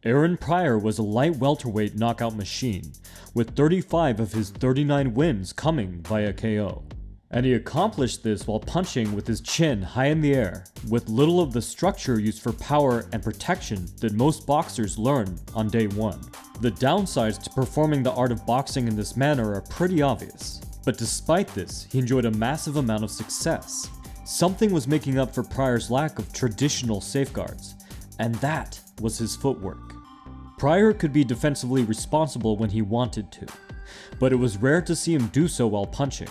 Aaron Pryor was a light welterweight knockout machine, with 35 of his 39 wins coming via KO. And he accomplished this while punching with his chin high in the air, with little of the structure used for power and protection that most boxers learn on day one. The downsides to performing the art of boxing in this manner are pretty obvious. But despite this, he enjoyed a massive amount of success. Something was making up for Pryor's lack of traditional safeguards, and that was his footwork. Pryor could be defensively responsible when he wanted to, but it was rare to see him do so while punching.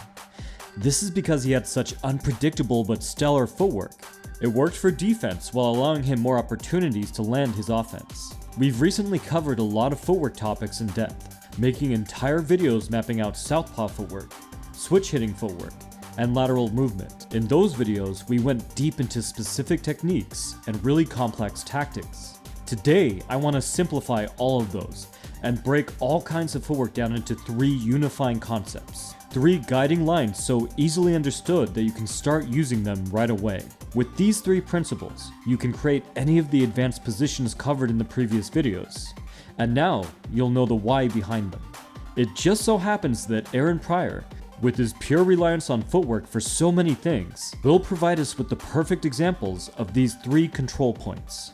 This is because he had such unpredictable but stellar footwork. It worked for defense while allowing him more opportunities to land his offense. We've recently covered a lot of footwork topics in depth, making entire videos mapping out southpaw footwork, switch hitting footwork, and lateral movement. In those videos, we went deep into specific techniques and really complex tactics. Today, I want to simplify all of those and break all kinds of footwork down into 3 unifying concepts. 3 guiding lines so easily understood that you can start using them right away. With these 3 principles, you can create any of the advanced positions covered in the previous videos. And now, you'll know the why behind them. It just so happens that Aaron Pryor, with his pure reliance on footwork for so many things, will provide us with the perfect examples of these 3 control points.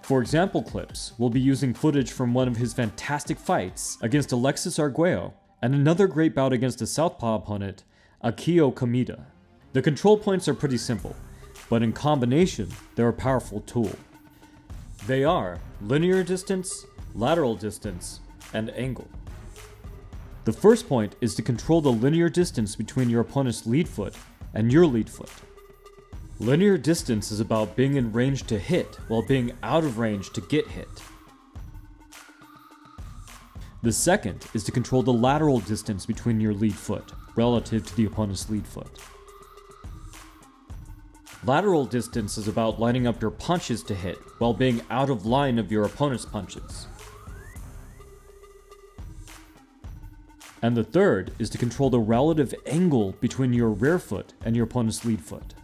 For example clips, we'll be using footage from one of his fantastic fights against Alexis Arguello, and another great bout against a southpaw opponent, Akio Kameda. The control points are pretty simple, but in combination, they're a powerful tool. They are linear distance, lateral distance, and angle. The first point is to control the linear distance between your opponent's lead foot and your lead foot. Linear distance is about being in range to hit while being out of range to get hit. The second is to control the lateral distance between your lead foot relative to the opponent's lead foot. Lateral distance is about lining up your punches to hit while being out of line of your opponent's punches. And the third is to control the relative angle between your rear foot and your opponent's lead foot.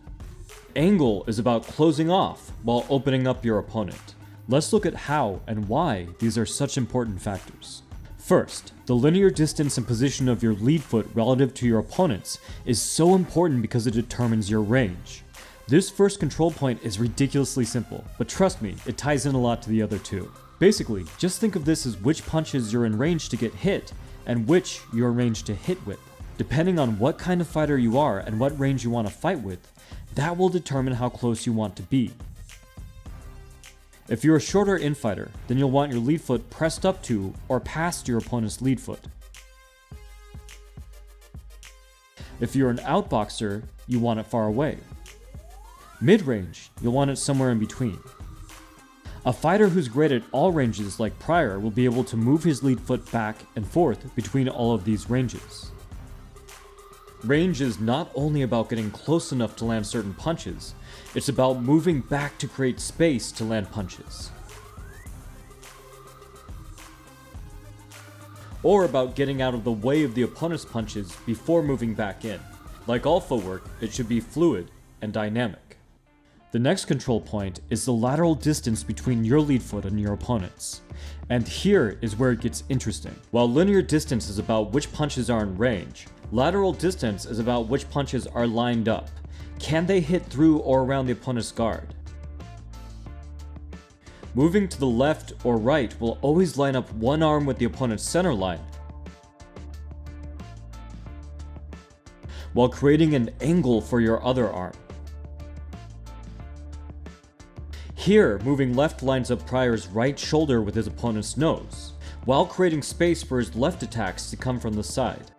Angle is about closing off while opening up your opponent. Let's look at how and why these are such important factors. First, the linear distance and position of your lead foot relative to your opponent's is so important because it determines your range. This first control point is ridiculously simple, but trust me, it ties in a lot to the other 2. Basically, just think of this as which punches you're in range to get hit and which you're in range to hit with. Depending on what kind of fighter you are and what range you want to fight with, that will determine how close you want to be. If you're a shorter infighter, then you'll want your lead foot pressed up to or past your opponent's lead foot. If you're an outboxer, you want it far away. Mid-range, you'll want it somewhere in between. A fighter who's great at all ranges like Pryor will be able to move his lead foot back and forth between all of these ranges. Range is not only about getting close enough to land certain punches, it's about moving back to create space to land punches. Or about getting out of the way of the opponent's punches before moving back in. Like all footwork, it should be fluid and dynamic. The next control point is the lateral distance between your lead foot and your opponent's. And here is where it gets interesting. While linear distance is about which punches are in range, lateral distance is about which punches are lined up. Can they hit through or around the opponent's guard? Moving to the left or right will always line up one arm with the opponent's center line, while creating an angle for your other arm. Here, moving left lines up Pryor's right shoulder with his opponent's nose, while creating space for his left attacks to come from the side.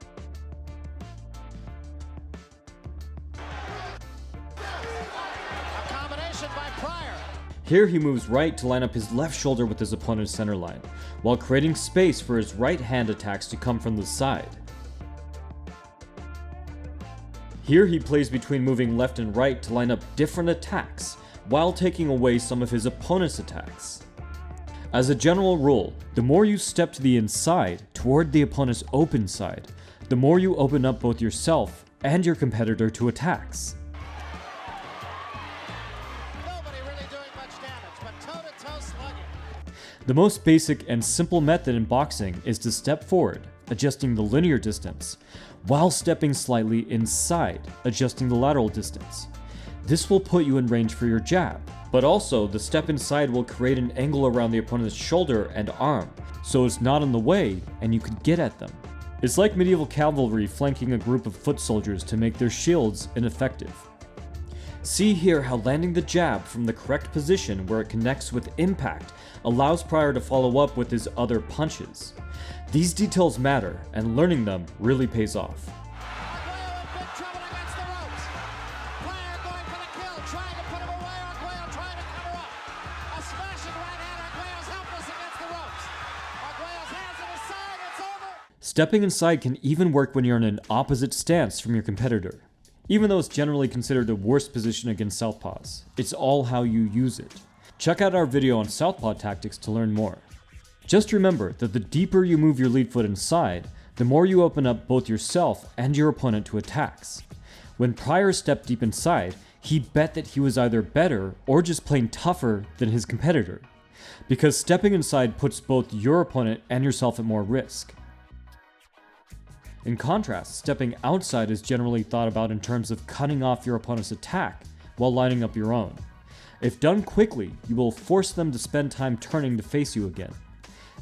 Here he moves right to line up his left shoulder with his opponent's center line, while creating space for his right hand attacks to come from the side. Here he plays between moving left and right to line up different attacks, while taking away some of his opponent's attacks. As a general rule, the more you step to the inside toward the opponent's open side, the more you open up both yourself and your competitor to attacks. The most basic and simple method in boxing is to step forward, adjusting the linear distance, while stepping slightly inside, adjusting the lateral distance. This will put you in range for your jab, but also the step inside will create an angle around the opponent's shoulder and arm, so it's not in the way and you can get at them. It's like medieval cavalry flanking a group of foot soldiers to make their shields ineffective. See here how landing the jab from the correct position where it connects with impact allows Pryor to follow up with his other punches. These details matter, and learning them really pays off. Stepping inside can even work when you're in an opposite stance from your competitor. Even though it's generally considered the worst position against southpaws, it's all how you use it. Check out our video on southpaw tactics to learn more. Just remember that the deeper you move your lead foot inside, the more you open up both yourself and your opponent to attacks. When Pryor stepped deep inside, he bet that he was either better or just plain tougher than his competitor, because stepping inside puts both your opponent and yourself at more risk. In contrast, stepping outside is generally thought about in terms of cutting off your opponent's attack while lining up your own. If done quickly, you will force them to spend time turning to face you again.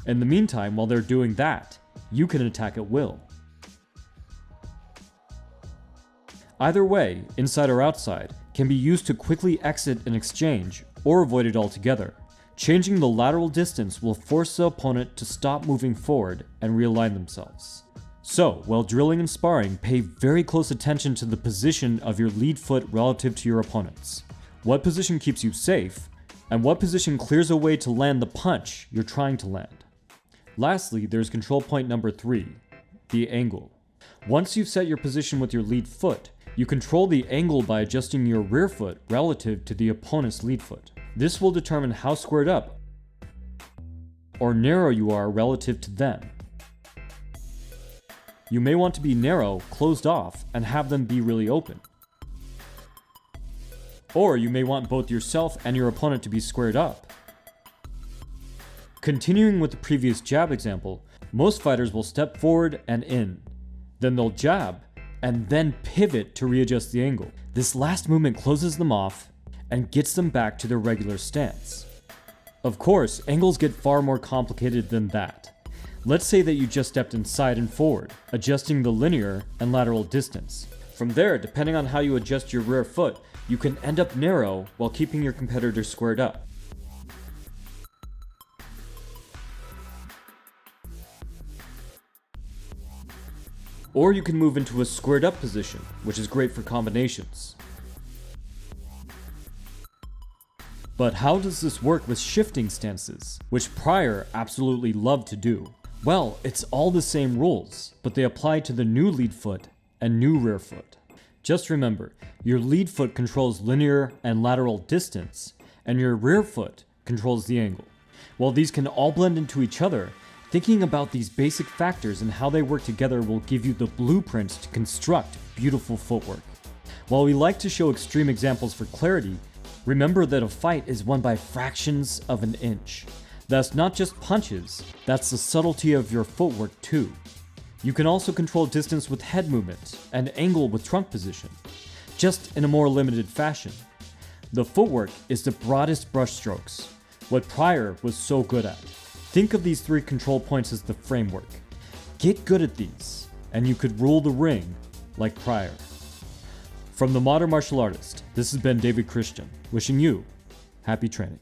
In the meantime, while they're doing that, you can attack at will. Either way, inside or outside, can be used to quickly exit an exchange or avoid it altogether. Changing the lateral distance will force the opponent to stop moving forward and realign themselves. So, while drilling and sparring, pay very close attention to the position of your lead foot relative to your opponent's. What position keeps you safe, and what position clears a way to land the punch you're trying to land. Lastly, there's control point number 3, the angle. Once you've set your position with your lead foot, you control the angle by adjusting your rear foot relative to the opponent's lead foot. This will determine how squared up or narrow you are relative to them. You may want to be narrow, closed off, and have them be really open. Or you may want both yourself and your opponent to be squared up. Continuing with the previous jab example, most fighters will step forward and in. Then they'll jab, and then pivot to readjust the angle. This last movement closes them off and gets them back to their regular stance. Of course, angles get far more complicated than that. Let's say that you just stepped inside and forward, adjusting the linear and lateral distance. From there, depending on how you adjust your rear foot, you can end up narrow while keeping your competitor squared up. Or you can move into a squared up position, which is great for combinations. But how does this work with shifting stances, which Pryor absolutely loved to do? Well, it's all the same rules, but they apply to the new lead foot and new rear foot. Just remember, your lead foot controls linear and lateral distance, and your rear foot controls the angle. While these can all blend into each other, thinking about these basic factors and how they work together will give you the blueprint to construct beautiful footwork. While we like to show extreme examples for clarity, remember that a fight is won by fractions of an inch. That's not just punches, that's the subtlety of your footwork too. You can also control distance with head movement and angle with trunk position, just in a more limited fashion. The footwork is the broadest brushstrokes, what Pryor was so good at. Think of these 3 control points as the framework. Get good at these, and you could rule the ring like Pryor. From The Modern Martial Artist, this has been David Christian, wishing you happy training.